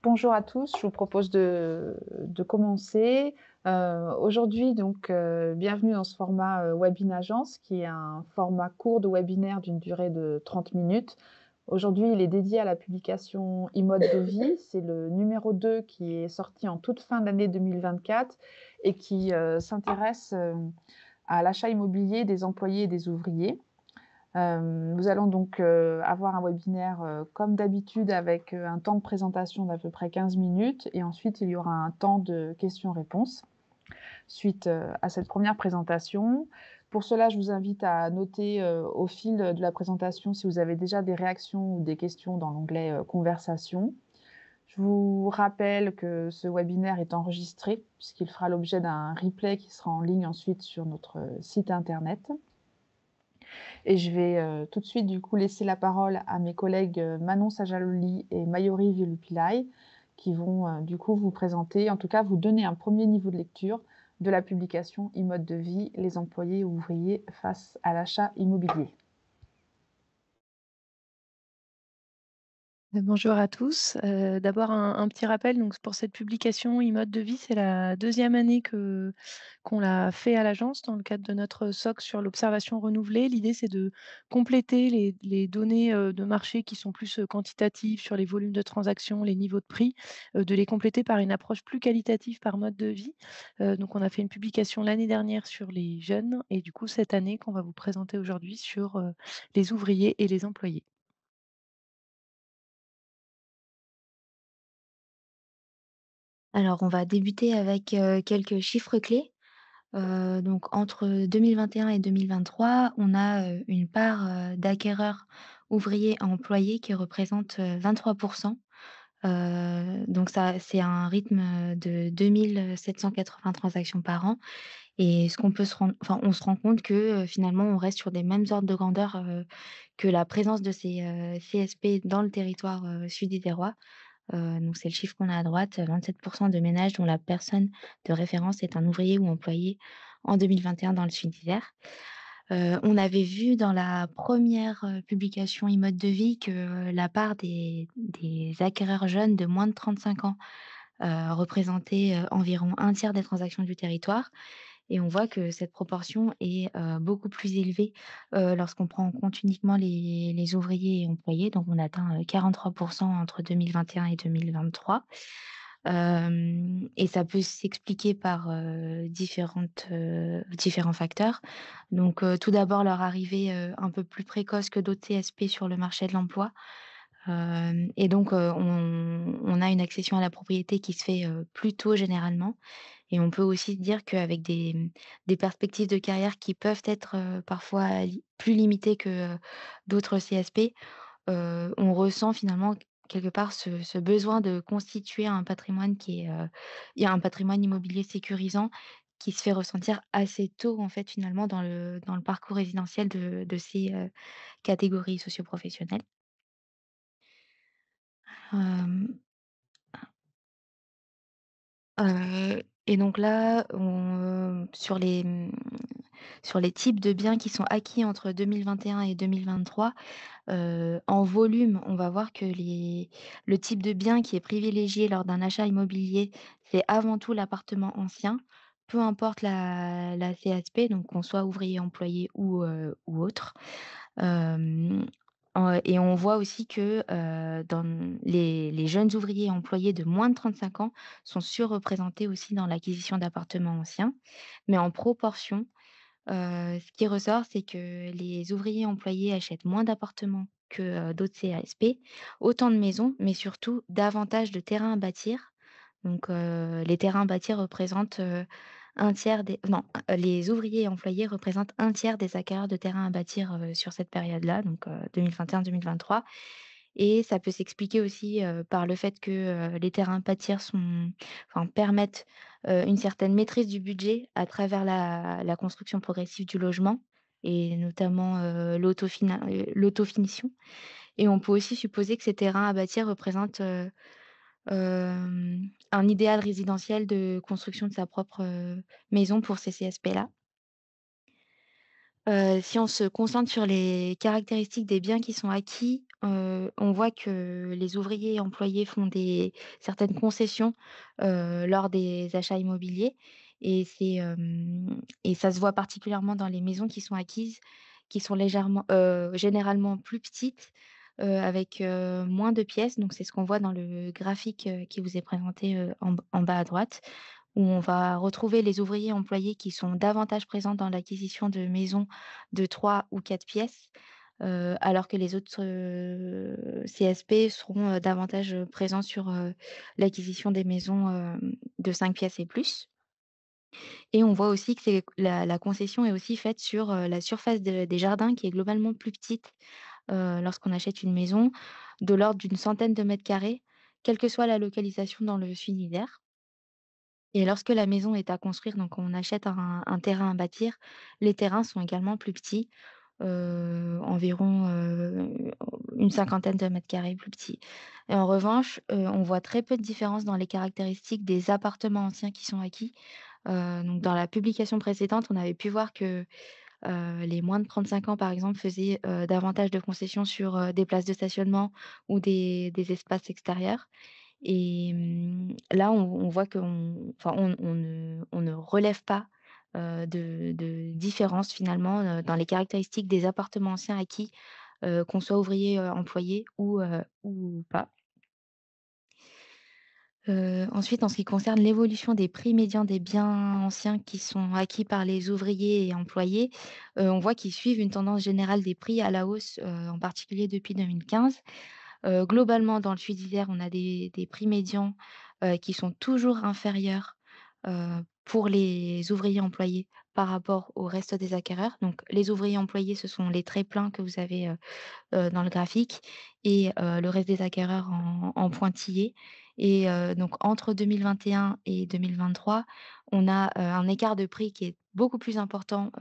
Bonjour à tous, je vous propose de commencer. Aujourd'hui bienvenue dans ce format, Webinagence qui est un format court de webinaire d'une durée de 30 minutes. Aujourd'hui, il est dédié à la publication e-mode de vie. C'est le numéro 2 qui est sorti en toute fin d'année 2024 et qui, s'intéresse, à l'achat immobilier des employés et des ouvriers. Nous allons avoir un webinaire, comme d'habitude avec, un temps de présentation d'à peu près 15 minutes et ensuite il y aura un temps de questions-réponses suite, à cette première présentation. Pour cela, je vous invite à noter, au fil de la présentation si vous avez déjà des réactions ou des questions dans l'onglet, conversation. Je vous rappelle que ce webinaire est enregistré puisqu'il fera l'objet d'un replay qui sera en ligne ensuite sur notre, site internet. Et je vais tout de suite laisser la parole à mes collègues Manon Sajaloli et Mayuri Vilupilai qui vont vous présenter, en tout cas vous donner un premier niveau de lecture de la publication e-mode de vie, les employés ou ouvriers face à l'achat immobilier. Bonjour à tous. D'abord un petit rappel, donc pour cette publication e-mode de vie, c'est la deuxième année qu'on l'a fait à l'agence dans le cadre de notre SOC sur l'observation renouvelée. L'idée, c'est de compléter les données, de marché qui sont plus, quantitatives sur les volumes de transactions, les niveaux de prix, de les compléter par une approche plus qualitative par mode de vie. Donc on a fait une publication l'année dernière sur les jeunes et du coup cette année qu'on va vous présenter aujourd'hui sur, les ouvriers et les employés. Alors, on va débuter avec, quelques chiffres clés. Donc entre 2021 et 2023, on a, une part, d'acquéreurs ouvriers à employés qui représente, 23. Donc ça, c'est un rythme, de 2 780 transactions par an et ce qu'on peut se rendre enfin, on se rend compte que, finalement, on reste sur des mêmes ordres de grandeur, que la présence de ces, CSP dans le territoire, sud-isérois. Donc c'est le chiffre qu'on a à droite, 27 de ménages dont la personne de référence est un ouvrier ou employé en 2021 dans le Sud-Isère. On avait vu dans la première publication e-mode de vie que la part des acquéreurs jeunes de moins de 35 ans, représentait, environ un tiers des transactions du territoire et on voit que cette proportion est, beaucoup plus élevée, lorsqu'on prend en compte uniquement les ouvriers et employés. Donc on atteint, 43 entre 2021 et 2023. Et ça peut s'expliquer par, différents facteurs. Donc, tout d'abord leur arrivée, un peu plus précoce que d'autres CSP sur le marché de l'emploi. Et donc, on a une accession à la propriété qui se fait, plus tôt généralement et on peut aussi se dire qu'avec des perspectives de carrière qui peuvent être, parfois plus limitées que, d'autres CSP, on ressent finalement quelque part ce besoin de constituer un patrimoine qui est, il y a un patrimoine immobilier sécurisant qui se fait ressentir assez tôt en fait finalement dans le parcours résidentiel de ces, catégories socio-professionnelles. Hem et donc là, sur les types de biens qui sont acquis entre 2021 et 2023, en volume, on va voir que le type de bien qui est privilégié lors d'un achat immobilier, c'est avant tout l'appartement ancien, peu importe la CSP, donc qu'on soit ouvrier, employé ou autre. Hem Et on voit aussi que, dans les jeunes ouvriers employés de moins de 35 ans sont surreprésentés aussi dans l'acquisition d'appartements anciens. Mais en proportion, ce qui ressort, c'est que les ouvriers employés achètent moins d'appartements que, d'autres CASP, autant de maisons, mais surtout davantage de terrains à bâtir. Donc, les terrains à bâtir représentent, 1/3 des non, les ouvriers employés représentent 1/3 des acquéreurs de terrains à bâtir, sur cette période-là, donc, 2021-2023 et ça peut s'expliquer aussi, par le fait que, les terrains à bâtir permettent, une certaine maîtrise du budget à travers la construction progressive du logement et notamment, l'autofinition et on peut aussi supposer que ces terrains à bâtir représentent, un idéal résidentiel de construction de sa propre, maison pour ces CSP-là. Si on se concentre sur les caractéristiques des biens qui sont acquis, on voit que les ouvriers et employés font des certaines concessions, lors des achats immobiliers et ça se voit particulièrement dans les maisons qui sont acquises, qui sont généralement plus petites, avec, moins de pièces. Donc c'est ce qu'on voit dans le graphique, qui vous est présenté, en bas à droite où on va retrouver les ouvriers employés qui sont davantage présents dans l'acquisition de maisons de 3 ou 4 pièces, alors que les autres, CSP seront, davantage, présents sur, l'acquisition des maisons, de 5 pièces et plus. Et on voit aussi que c'est la concession est aussi faite sur, la surface des jardins qui est globalement plus petite, lorsqu'on achète une maison, de l'ordre d'une centaine de mètres carrés, quelle que soit la localisation dans le Sud-Isère. Et lorsque la maison est à construire, donc on achète un terrain à bâtir, les terrains sont également plus petits, environ, une cinquantaine de mètres carrés plus petits. Et en revanche, on voit très peu de différence dans les caractéristiques des appartements anciens qui sont acquis. Donc dans la publication précédente, on avait pu voir que, les moins de 35 ans, par exemple, faisaient, davantage de concessions sur, des places de stationnement ou des espaces extérieurs. Et là, on voit on ne relève pas, de différence finalement, dans les caractéristiques des appartements anciens acquis, qu'on soit ouvrier, employé ou pas. Ensuite, en ce qui concerne l'évolution des prix médians des biens anciens qui sont acquis par les ouvriers et employés, on voit qu'ils suivent une tendance générale des prix à la hausse, en particulier depuis 2015. Globalement, dans le sud d'Isère, on a des prix médians, qui sont toujours inférieurs, pour les ouvriers employés par rapport au reste des acquéreurs. Donc les ouvriers employés, ce sont les traits pleins que vous avez, dans le graphique et le reste des acquéreurs en pointillés et donc entre 2021 et 2023, on a, un écart de prix qui est beaucoup plus important,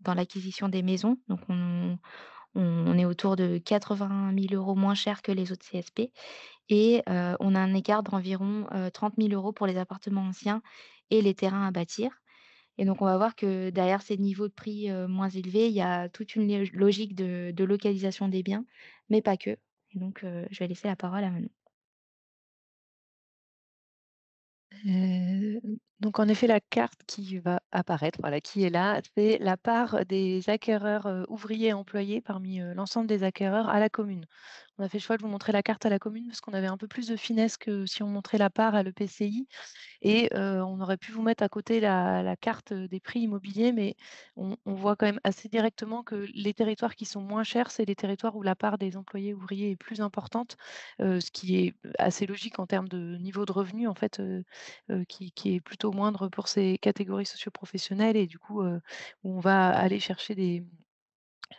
dans l'acquisition des maisons. Donc on est autour de 80 000 € moins cher que les autres CSP et on a un écart d'environ, 30 000 € pour les appartements anciens et les terrains à bâtir. Et donc on va voir que derrière ces niveaux de prix, moins élevés, il y a toute une logique de localisation des biens, mais pas que. Et donc je vais laisser la parole à Manon. Heu, donc en effet, la carte qui va apparaître, voilà, qui est là, c'est la part des acquéreurs, ouvriers et employés parmi, l'ensemble des acquéreurs à la commune. On a fait le choix de vous montrer la carte à la commune parce qu'on avait un peu plus de finesse que si on montrait la part à l'EPCI. Et on aurait pu vous mettre à côté la carte, des prix immobiliers, mais on voit quand même assez directement que les territoires qui sont moins chers, c'est les territoires où la part des employés ouvriers est plus importante, ce qui est assez logique en termes de niveau de revenu en fait, qui est plutôt moindre pour ces catégories socioprofessionnelles et du coup, où on va aller chercher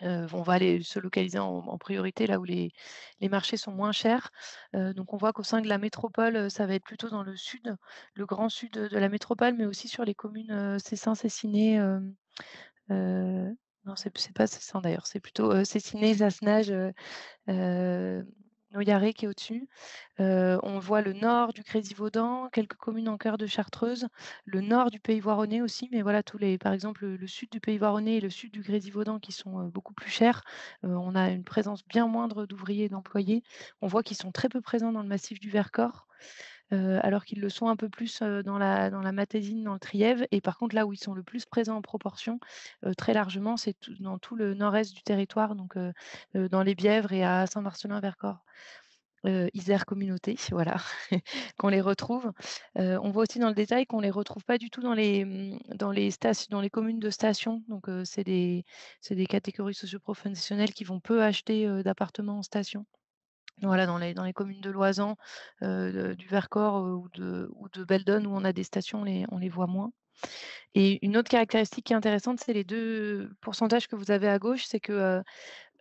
on va aller se localiser en priorité là où les marchés sont moins chers. Donc on voit qu'au sein de la métropole, ça va être plutôt dans le sud, le grand sud, de la métropole, mais aussi sur les communes, Cessin, Cessinet, non c'est pas Cessin d'ailleurs, c'est plutôt, Cessinet, Zasnage, Noyaré qui est au-dessus. On voit le nord du Grésivaudan, quelques communes en cœur de Chartreuse, le nord du Pays Voironnais aussi, mais voilà tous les par exemple, le sud du Pays Voironnais et le sud du Grésivaudan qui sont, beaucoup plus chers. On a une présence bien moindre d'ouvriers et d'employés. On voit qu'ils sont très peu présents dans le massif du Vercors, alors qu'ils le sont un peu plus, dans la Matésine, dans le Trièves et par contre là où ils sont le plus présents en proportion, très largement, c'est dans tout le nord-est du territoire donc dans les Bièvres et à Saint-Marcellin-Vercors. Isère Communauté, voilà, qu'on les retrouve. On voit aussi dans le détail qu'on les retrouve pas du tout dans les communes de station. Donc, c'est des catégories socioprofessionnelles qui vont peu acheter, d'appartements en station. Voilà, dans les communes de Loizan, du Vercors, ou de Belledonne où on a des stations, on les voit moins. Et une autre caractéristique qui est intéressante, c'est les 2 pourcentages que vous avez à gauche, c'est que,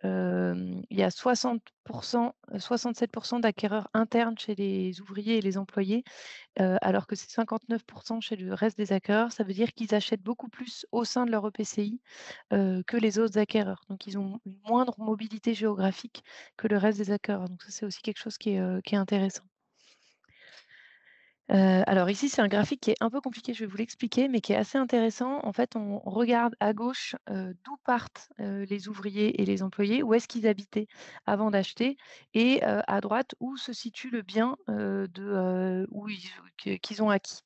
il y a 67 d'acquéreurs internes chez les ouvriers et les employés, alors que c'est 59 chez le reste des acquéreurs. Ça veut dire qu'ils achètent beaucoup plus au sein de leur EPCI, que les autres acquéreurs. Donc ils ont une moindre mobilité géographique que le reste des acquéreurs. Donc ça, c'est aussi quelque chose qui est intéressant. Alors ici, c'est un graphique qui est un peu compliqué, je vais vous l'expliquer, mais qui est assez intéressant. En fait, on regarde à gauche, d'où partent, les ouvriers et les employés, où est-ce qu'ils habitaient avant d'acheter et à droite, où se situe le bien, où qu'ils ont acquis.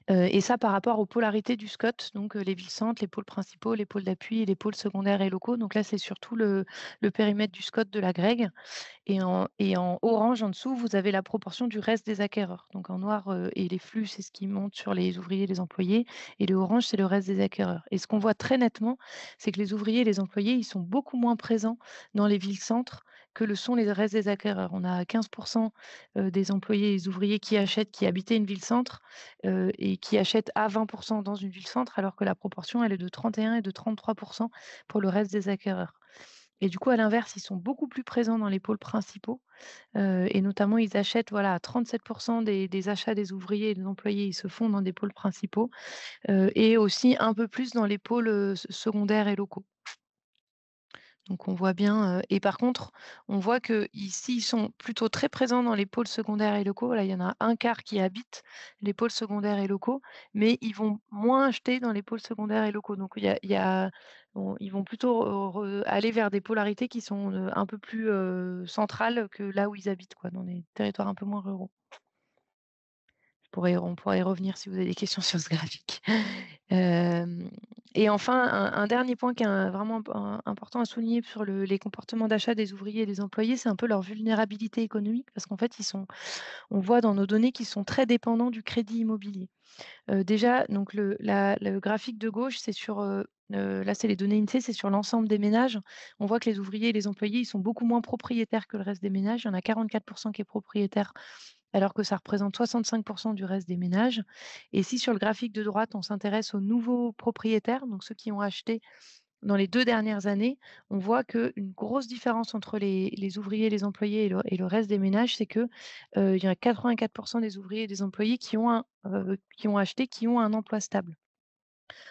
Et ça par rapport aux polarités du SCOT, donc les villes-centres, les pôles principaux, les pôles d'appui et les pôles secondaires et locaux. Donc là, c'est surtout le périmètre du SCOT de la grègue. Et en orange, en dessous, vous avez la proportion du reste des acquéreurs. Donc en noir, et les flux, c'est ce qui monte sur les ouvriers et les employés et le orange, c'est le reste des acquéreurs. Et ce qu'on voit très nettement, c'est que les ouvriers et les employés, ils sont beaucoup moins présents dans les villes-centres que le sont les restes des acquéreurs. On a 15 des employés et des ouvriers qui achètent, qui habitaient une ville-centre, et qui achètent à 20 dans une ville-centre, alors que la proportion, elle est de 31 et de 33 pour le reste des acquéreurs. Et du coup, à l'inverse, ils sont beaucoup plus présents dans les pôles principaux, et notamment, ils achètent, voilà, à 37 des achats des ouvriers et des employés, ils se font dans des pôles principaux, et aussi un peu plus dans les pôles, secondaires et locaux. Donc on voit bien, et par contre, on voit qu'ici, ils sont plutôt très présents dans les pôles secondaires et locaux. Là, il y en a un quart qui habite les pôles secondaires et locaux, mais ils vont moins acheter dans les pôles secondaires et locaux. Donc ils vont plutôt aller vers des polarités qui sont, un peu plus, centrales que là où ils habitent, quoi, dans des territoires un peu moins ruraux. On pourra y revenir si vous avez des questions sur ce graphique. Hem Et enfin, un dernier point qui est vraiment important à souligner sur les comportements d'achat des ouvriers et des employés, c'est un peu leur vulnérabilité économique parce qu'en fait, on voit dans nos données qu'ils sont très dépendants du crédit immobilier. Déjà, donc le graphique de gauche, c'est sur, là, c'est les données INSEE, c'est sur l'ensemble des ménages. On voit que les ouvriers et les employés, ils sont beaucoup moins propriétaires que le reste des ménages. Il y en a 44 qui est propriétaire alors que ça représente 65 du reste des ménages. Et si sur le graphique de droite, on s'intéresse aux nouveaux propriétaires, donc ceux qui ont acheté dans les 2 dernières années, on voit qu'une grosse différence entre les ouvriers, les employés et le reste des ménages, c'est que, il y a 84 des ouvriers et des employés qui ont acheté, qui ont un emploi stable,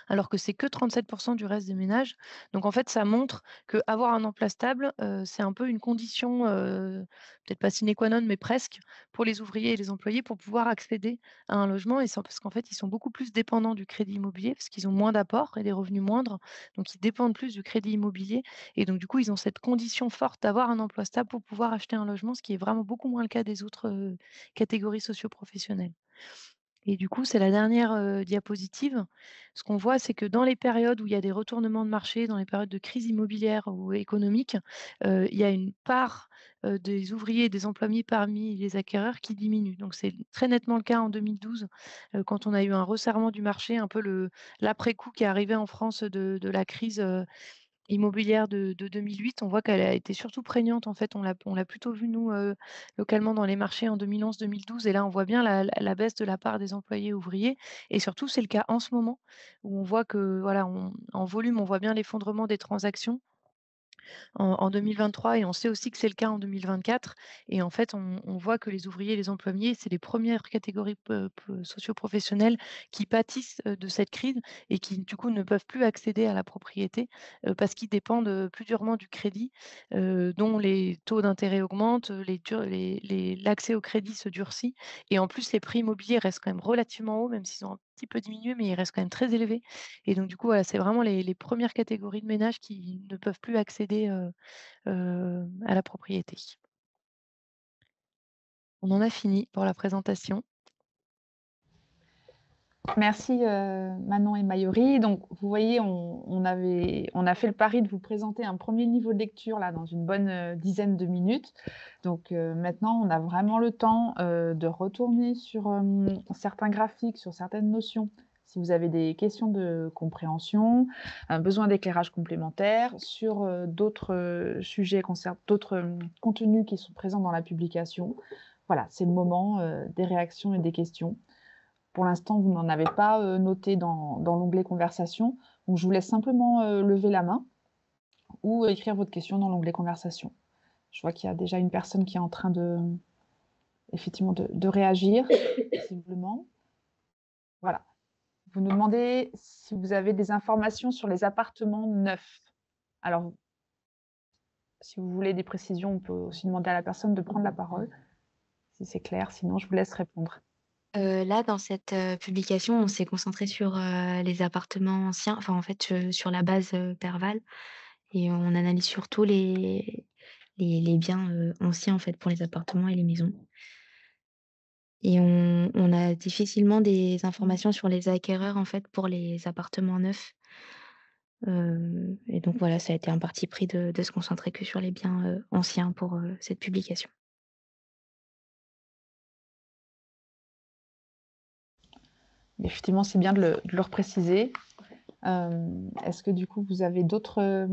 alors que c'est que 37 du reste des ménages. Donc en fait, ça montre qu'avoir un emploi stable, c'est un peu une condition, peut-être pas sine qua non, mais presque, pour les ouvriers et les employés pour pouvoir accéder à un logement et c'est parce qu'en fait, ils sont beaucoup plus dépendants du crédit immobilier parce qu'ils ont moins d'apports et des revenus moindres, donc ils dépendent plus du crédit immobilier et donc du coup, ils ont cette condition forte d'avoir un emploi stable pour pouvoir acheter un logement, ce qui est vraiment beaucoup moins le cas des autres, catégories socio-professionnelles. Et du coup, c'est la dernière, diapositive. Ce qu'on voit, c'est que dans les périodes où il y a des retournements de marché, dans les périodes de crise immobilière ou économique, il y a une part, des ouvriers et des employés parmi les acquéreurs qui diminue. Donc c'est très nettement le cas en 2012, quand on a eu un resserrement du marché, un peu l'après-coup qui est arrivé en France de la crise, immobilière de 2008, on voit qu'elle a été surtout prégnante en fait. On l'a plutôt vu nous, localement dans les marchés en 2011-2012 et là on voit bien la baisse de la part des employés ouvriers et surtout c'est le cas en ce moment où on voit que voilà, en volume, on voit bien l'effondrement des transactions en 2023 et on sait aussi que c'est le cas en 2024 et en fait, on voit que les ouvriers et les employés, c'est les premières catégories socio-professionnelles qui pâtissent, de cette crise et qui, du coup, ne peuvent plus accéder à la propriété, parce qu'ils dépendent, plus durement du crédit, dont les taux d'intérêt augmentent, l'accès au crédit se durcit et en plus, les prix immobiliers restent quand même relativement hauts, même s'ils ont un petit peu diminué, mais ils restent quand même très élevés et donc du coup, voilà, c'est vraiment les 1 catégories de ménages qui ne peuvent plus accéder, à la propriété. On en a fini pour la présentation. Merci, Manon et Mayuri. Donc vous voyez, on a fait le pari de vous présenter un premier niveau de lecture là dans une bonne, dizaine de minutes. Donc maintenant on a vraiment le temps, de retourner sur, certains graphiques, sur certaines notions. Si vous avez des questions de compréhension, un besoin d'éclairage complémentaire sur, d'autres, sujets d'autres, contenus qui sont présents dans la publication. Voilà, c'est le moment, des réactions et des questions. Pour l'instant, vous n'en avez pas noté dans l'onglet conversation. Donc, je vous laisse simplement lever la main ou écrire votre question dans l'onglet conversation. Je vois qu'il y a déjà une personne qui est en train effectivement, de réagir, visiblement. Voilà. Vous nous demandez si vous avez des informations sur les appartements neufs. Alors, si vous voulez des précisions, on peut aussi demander à la personne de prendre la parole, si c'est clair. Sinon, je vous laisse répondre. Là, dans cette, publication, on s'est concentré sur, les appartements anciens, enfin, en fait, sur la base, Perval, et on analyse surtout les biens, anciens, en fait, pour les appartements et les maisons, et on a difficilement des informations sur les acquéreurs, en fait, pour les appartements neufs, et donc voilà, ça a été un parti pris de se concentrer que sur les biens, anciens pour, cette publication. Effectivement, c'est bien de le repréciser. Est-ce que du coup, vous avez d'autres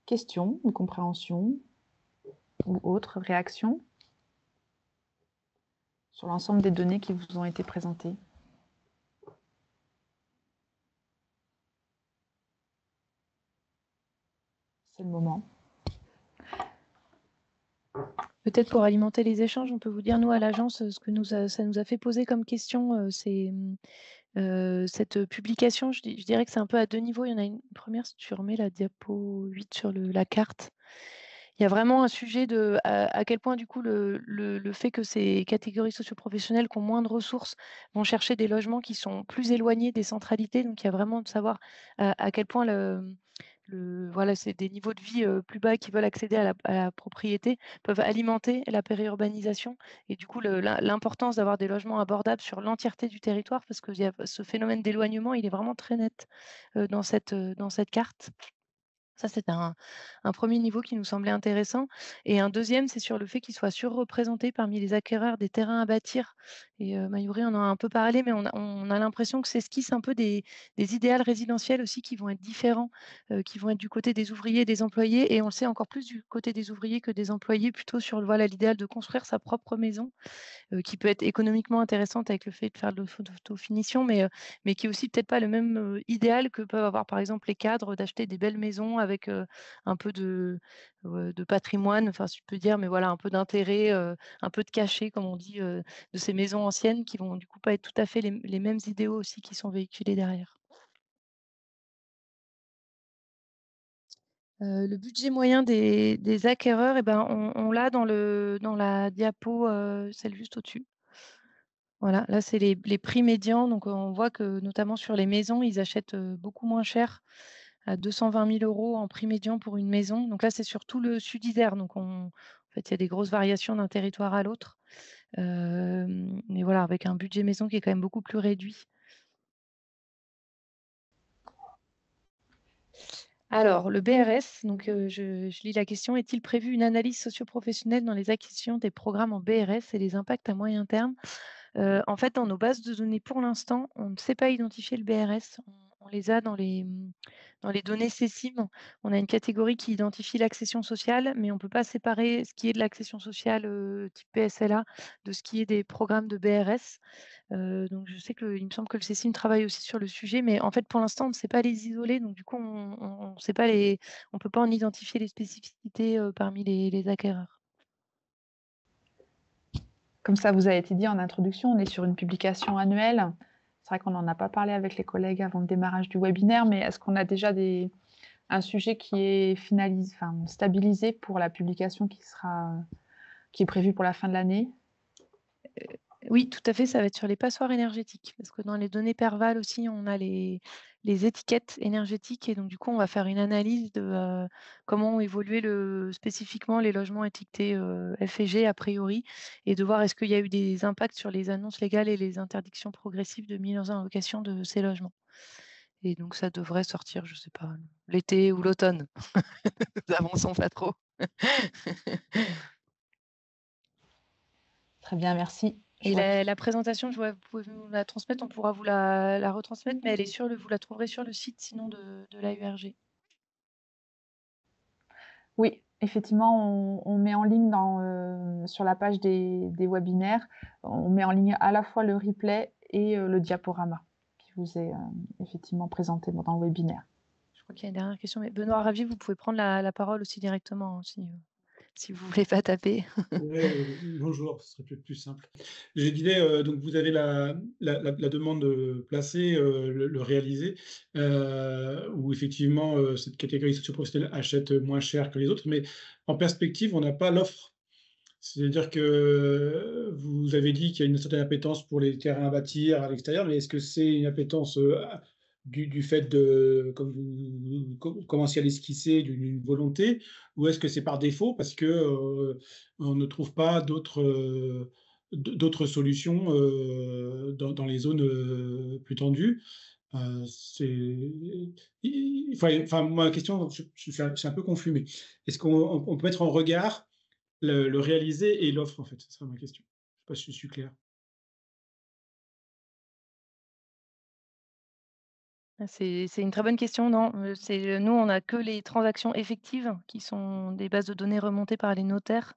questions ou compréhensions ou autres réactions sur l'ensemble des données qui vous ont été présentées? C'est le moment. Peut-être pour alimenter les échanges, on peut vous dire, nous, à l'agence, ce que ça nous a fait poser comme question, c'est cette publication. Je dirais que c'est un peu à deux niveaux. Il y en a une première, si tu remets la diapo 8 sur la carte. Il y a vraiment un sujet de à quel point, du coup, le fait que ces catégories socioprofessionnelles qui ont moins de ressources vont chercher des logements qui sont plus éloignés des centralités. Donc il y a vraiment de savoir à quel point voilà, c'est des niveaux de vie, plus bas qui veulent accéder à la propriété, peuvent alimenter la périurbanisation, et du coup l'importance d'avoir des logements abordables sur l'entièreté du territoire, parce qu'il y a ce phénomène d'éloignement, il est vraiment très net, dans cette carte. Ça, c'est un 1er niveau qui nous semblait intéressant, et un deuxième, c'est sur le fait qu'ils soient surreprésentés parmi les acquéreurs des terrains à bâtir, et Mayuri en a un peu parlé, mais on a l'impression que s'esquissent un peu des idéals résidentiels aussi qui vont être différents, qui vont être du côté des ouvriers et des employés, et on le sait encore plus du côté des ouvriers que des employés, plutôt sur voilà, l'idéal de construire sa propre maison, qui peut être économiquement intéressante avec le fait de faire de l'autofinition, mais qui est aussi peut-être pas le même, idéal que peuvent avoir, par exemple, les cadres, d'acheter des belles maisons avec, un peu de patrimoine, enfin, si je peux dire, mais voilà, un peu d'intérêt, un peu de cachet, comme on dit, de ces maisons anciennes qui vont du coup pas être tout à fait les mêmes idéaux aussi qui sont véhiculés derrière. Le budget moyen des acquéreurs, et ben, on l'a dans la diapo, celle juste au-dessus. Voilà, là, c'est les prix médians. Donc, on voit que, notamment sur les maisons, ils achètent, beaucoup moins cher, à 220 000 € en prix médian pour une maison. Donc là, c'est sur tout le sud Isère. Donc en fait, il y a des grosses variations d'un territoire à l'autre. Mais voilà, avec un budget maison qui est quand même beaucoup plus réduit. Alors, le BRS, donc je lis la question: «Est-il prévu une analyse socio-professionnelle dans les acquisitions des programmes en BRS et les impacts à moyen terme?» En fait, dans nos bases de données, pour l'instant, on ne sait pas identifier le BRS. On les a dans les données SECIM. On a une catégorie qui identifie l'accession sociale, mais on ne peut pas séparer ce qui est de l'accession sociale, type PSLA, de ce qui est des programmes de BRS. Donc je sais qu'il me semble que le SECIM travaille aussi sur le sujet, mais en fait, pour l'instant, on ne sait pas les isoler. Donc du coup, on sait pas on peut pas en identifier les spécificités, parmi les acquéreurs. Comme ça vous a été dit en introduction, on est sur une publication annuelle. C'est vrai qu'on n'en a pas parlé avec les collègues avant le démarrage du webinaire, mais est-ce qu'on a déjà un sujet qui est enfin, stabilisé pour la publication qui est prévue pour la fin de l'année? Oui, tout à fait, ça va être sur les passoires énergétiques, parce que dans les données Perval aussi, on a les étiquettes énergétiques, et donc du coup, on va faire une analyse de, comment ont évolué spécifiquement les logements étiquetés, F et G a priori, et de voir est-ce qu'il y a eu des impacts sur les annonces légales et les interdictions progressives de mise en location de ces logements. Et donc ça devrait sortir, je sais pas, l'été ou l'automne. Nous avançons pas trop. Très bien, merci. Je Et vois la présentation, je vois, vous pouvez nous la transmettre, on pourra vous la retransmettre, mais elle est vous la trouverez sur le site sinon de l'AURG. Oui, effectivement, on met en ligne sur la page des webinaires, on met en ligne à la fois le replay et le diaporama qui vous est, effectivement présenté pendant le webinaire. Je crois qu'il y a une dernière question, mais Benoît Ravier, vous pouvez prendre la parole aussi directement, hein, si vous voulez pas taper. Ouais, bonjour, ce serait peut-être plus simple. Je disais, donc vous avez la demande, placée, le réalisé, où effectivement, cette catégorie socio-professionnelle achète moins cher que les autres, mais en perspective, on n'a pas l'offre C'est-à-dire que vous avez dit qu'il y a une certaine appétence pour les terrains à bâtir à l'extérieur, mais est-ce que c'est une appétence, du fait de comme vous commenciez à l'esquisser, d'une volonté? Ou est-ce que c'est par défaut parce que, on ne trouve pas d'autres solutions, dans les zones, plus tendues? C'est enfin, moi, la question, je suis un peu confus, mais est-ce qu'on peut mettre en regard le réalisé et l'offre, en fait? C'est ça ma question. Je sais pas si je suis clair. Ah, c'est une très bonne question, non, nous, on a que les transactions effectives qui sont des bases de données remontées par les notaires.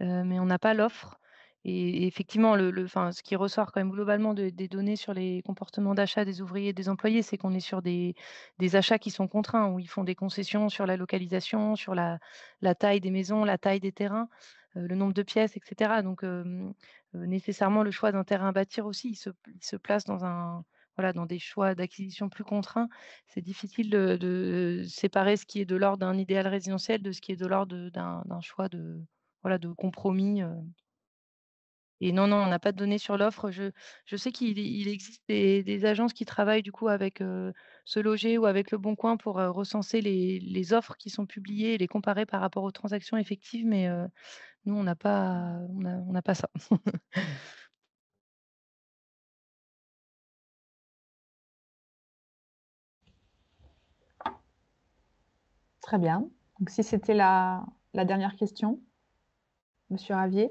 Mais on n'a pas l'offre et effectivement enfin, ce qui ressort quand même globalement des données sur les comportements d'achat des ouvriers et des employés, c'est qu'on est sur des achats qui sont contraints, où ils font des concessions sur la localisation, sur la taille des maisons, la taille des terrains, le nombre de pièces et cetera. Donc nécessairement le choix d'un terrain à bâtir aussi, il se place voilà, dans des choix d'acquisition plus contraints. C'est difficile de séparer ce qui est de l'ordre d'un idéal résidentiel de ce qui est de l'ordre d'un choix de voilà, de compromis, et non, non, on n'a pas de données sur l'offre. Je sais qu'il existe des agences qui travaillent du coup avec, Se Loger ou avec Le Bon Coin pour, recenser les offres qui sont publiées et les comparer par rapport aux transactions effectives, mais, nous on n'a pas ça. Très bien. Donc si c'était la dernière question, monsieur Ravier?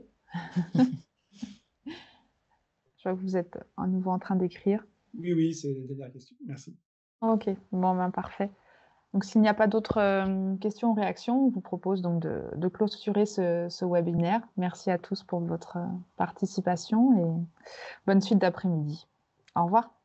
Je vois que vous êtes à nouveau en train d'écrire. Oui, oui, c'est la dernière question. Merci. OK, bon, ben, parfait. Donc s'il n'y a pas d'autres, questions ou réactions, on vous propose donc de clôturer ce webinaire. Merci à tous pour votre, participation et bonne suite d'après-midi. Au revoir.